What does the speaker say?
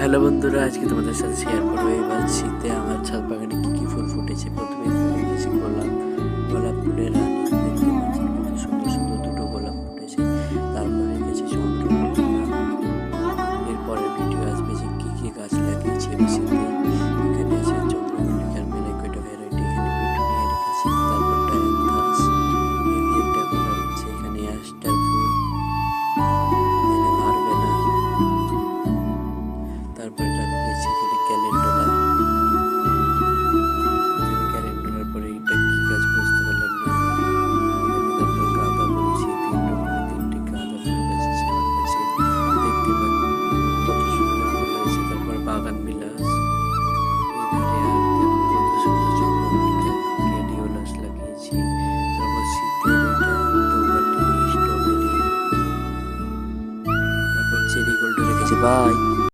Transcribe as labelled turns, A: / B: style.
A: Hello বন্ধুরা, আজকে তোমাদের সাথে শেয়ার করবো এবার শীতে আমার ছাদ বাগানে কী কী ফুল ফুটেছে। প্রথমে রেখেছি গোলাপ ফুলের রানী, দেখতে পাচ্ছেন কত সুন্দর সুন্দর দুটো গোলাপ ফুটেছে। তারপর রেখেছি চন্দ্রমল্লিকা। এরপরের ভিডিও আসবে যে কী কী গাছ লাগিয়েছি এবার শীতে। এখানে আছে চন্দ্রমল্লিকার মেলা কয়টা ভ্যারাইটি, এখানে পিটুনিয়া রেখেছি, তারপর ডায়ান্থাস, এভিয়েন ডেকোরা রয়েছে, এখানে অ্যাস্টার ফুল, এখানে ভারবেনা, তারপরে লাগিয়েছি এখানে ক্যালেন্ডুলা। ক্যালেন্ডুলার পরে এটা কি গাছ বুঝতে পারলাম না। এখানে তারপর গাঁদা বলেছি, তিনটি গাঁদা ফুল গাছ আছে আমার কাছে, দেখতে পাচ্ছি কত সুন্দর ফুল হয়েছে। তারপর বাগান বিলাস, এধারে আর দেখো কত সুন্দর চন্দ্রমল্লিকা গ্ল্যাডিওলাস লাগিয়েছি। তারপর শীতের এটা দোপাটি, স্ট্রবেরি, তারপর চেরি গোল্ড রেখেছি। বাই।